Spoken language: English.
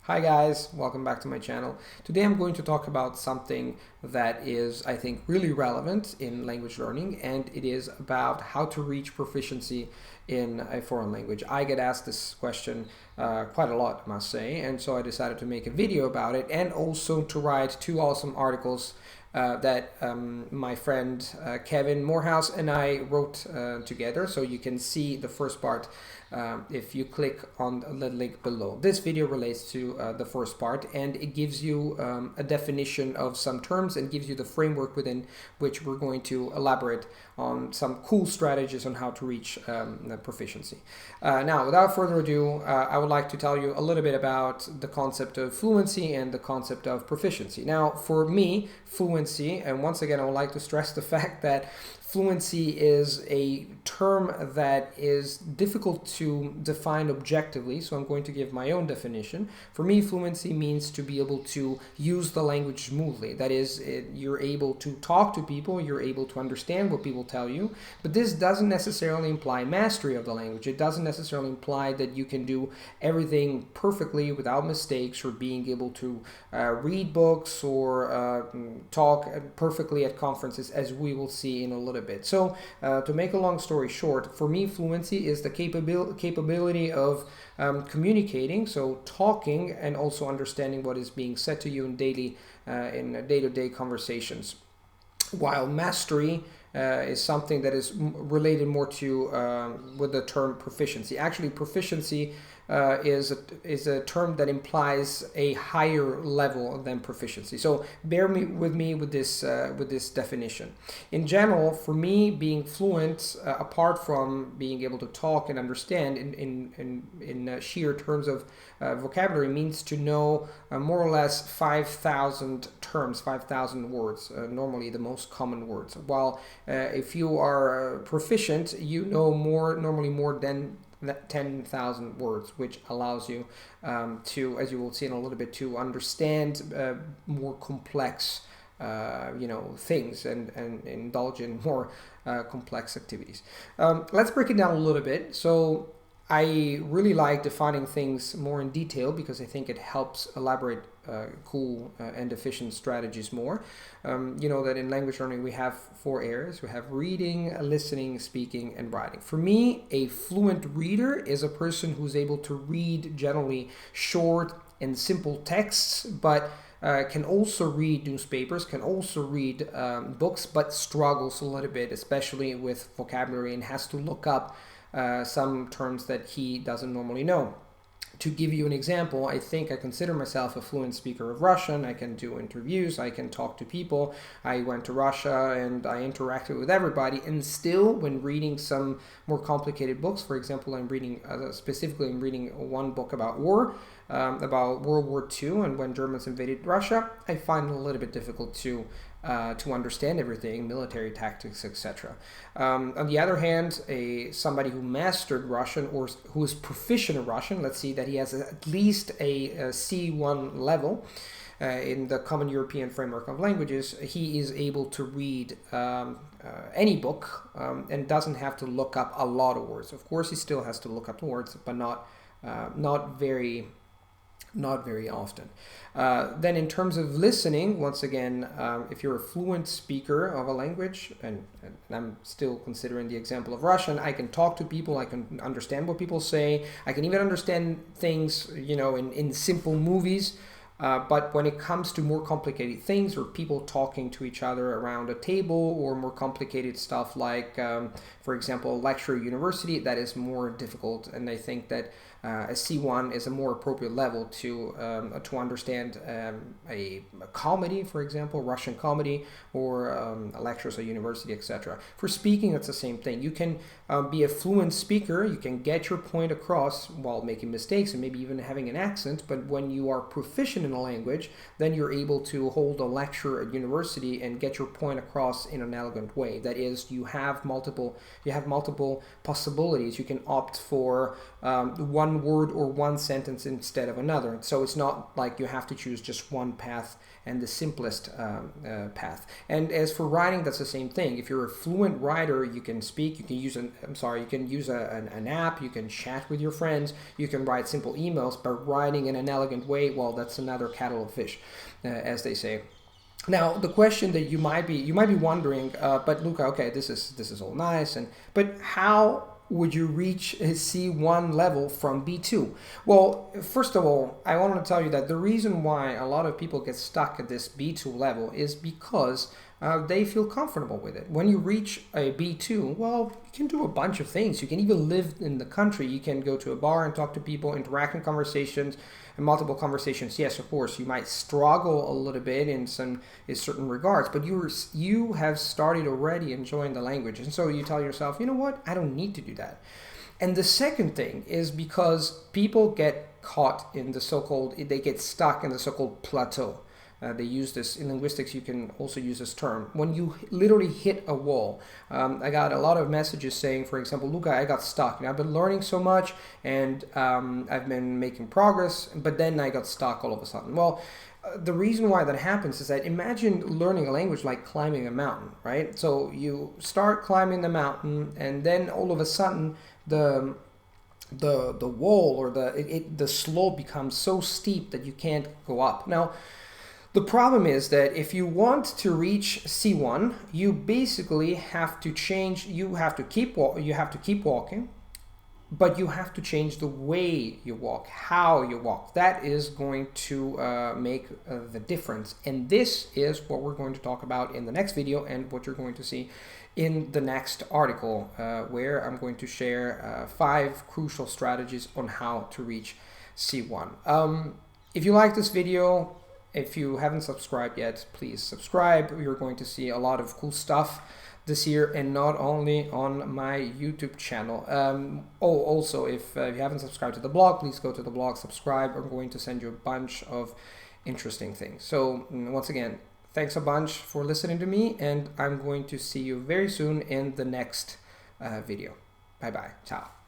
Hi guys, welcome back to my channel. Today I'm going to talk about something that is, I think, really relevant in language learning, and it is about how to reach proficiency in a foreign language. I get asked this question quite a lot, I must say, and so I decided to make a video about it and also to write two awesome articles that my friend Kevin Morehouse and I wrote together. So you can see the first part if you click on the link below. This video relates to the first part, and it gives you a definition of some terms and gives you the framework within which we're going to elaborate on some cool strategies on how to reach proficiency. Now, without further ado, I would like to tell you a little bit about the concept of fluency and the concept of proficiency. Now, for me, fluency, and once again, I would like to stress the fact that fluency is a term that is difficult to define objectively, so I'm going to give my own definition. For me, fluency means to be able to use the language smoothly. That is, you're able to talk to people, you're able to understand what people tell you, but this doesn't necessarily imply mastery of the language. It doesn't necessarily imply that you can do everything perfectly without mistakes, or being able to read books or talk perfectly at conferences, as we will see in a little bit. So to make a long story short, for me, fluency is the capability of communicating, so talking and also understanding what is being said to you in day-to-day conversations. While mastery is something that is related more to with the term proficiency. Actually, proficiency is a term that implies a higher level than proficiency. So bear with me with this definition. In general, for me, being fluent, apart from being able to talk and understand in sheer terms of vocabulary, means to know more or less 5,000 terms, 5,000 words, normally the most common words. While if you are proficient, you know normally more than 10,000 words, which allows you to, as you will see in a little bit, to understand more complex things and indulge in more complex activities. Let's break it down a little bit. So I really like defining things more in detail because I think it helps elaborate cool and efficient strategies more. You know that in language learning we have 4 areas. We have reading, listening, speaking, and writing. For me, a fluent reader is a person who's able to read generally short and simple texts, but can also read newspapers, can also read books, but struggles a little bit, especially with vocabulary, and has to look up some terms that he doesn't normally know. To give you an example, I think I consider myself a fluent speaker of Russian. I can do interviews, I can talk to people. I went to Russia and I interacted with everybody, and still when reading some more complicated books, for example, I'm reading one book about war, about World War II and when Germans invaded Russia, I find it a little bit difficult to understand everything, military tactics, etc. On the other hand, somebody who mastered Russian or who is proficient in Russian, let's see that he has at least a C1 level in the Common European Framework of Languages, he is able to read any book and doesn't have to look up a lot of words. Of course, he still has to look up words, but not very often. Then in terms of listening, once again, if you're a fluent speaker of a language, and I'm still considering the example of Russian, I can talk to people, I can understand what people say, I can even understand things, in simple movies. But when it comes to more complicated things, or people talking to each other around a table, or more complicated stuff like, for example, a lecture at university, that is more difficult. And I think that a C1 is a more appropriate level to understand a comedy, for example, Russian comedy, or lectures at university, etc. For speaking, it's the same thing. You can be a fluent speaker, you can get your point across while making mistakes and maybe even having an accent, but when you are proficient in a language, then you're able to hold a lecture at university and get your point across in an elegant way. That is, you have multiple possibilities. You can opt for one one word or one sentence instead of another. So it's not like you have to choose just one path and the simplest path. And as for writing, that's the same thing. If you're a fluent writer, you can speak, you can use an app, you can chat with your friends, you can write simple emails, but writing in an elegant way, well, that's another kettle of fish, as they say. Now, the question that you might be wondering, but Luca, okay, this is all nice, but how would you reach a C1 level from B2? Well, first of all, I want to tell you that the reason why a lot of people get stuck at this B2 level is because they feel comfortable with it. When you reach a B2, well, you can do a bunch of things. You can even live in the country. You can go to a bar and talk to people, interact in conversations, and multiple conversations. Yes, of course, you might struggle a little bit in certain regards, but you have started already enjoying the language. And so you tell yourself, you know what, I don't need to do that. And the second thing is because people get caught in they get stuck in the so-called plateau. They use this in linguistics. You can also use this term when you literally hit a wall. I got a lot of messages saying, for example, Luca, I got stuck. And I've been learning so much, and I've been making progress, but then I got stuck all of a sudden. Well, the reason why that happens is that imagine learning a language like climbing a mountain, right? So you start climbing the mountain, and then all of a sudden the wall or the slope becomes so steep that you can't go up. Now, the problem is that if you want to reach C1, you basically have to change. You have to keep walking, but you have to change the way you walk, how you walk. That is going to make the difference. And this is what we're going to talk about in the next video, and what you're going to see in the next article, where I'm going to share 5 crucial strategies on how to reach C1. If you like this video, if you haven't subscribed yet, please subscribe. You're going to see a lot of cool stuff this year, and not only on my YouTube channel. Also, if you haven't subscribed to the blog, please go to the blog, subscribe. I'm going to send you a bunch of interesting things. So once again, thanks a bunch for listening to me, and I'm going to see you very soon in the next video. Bye-bye. Ciao.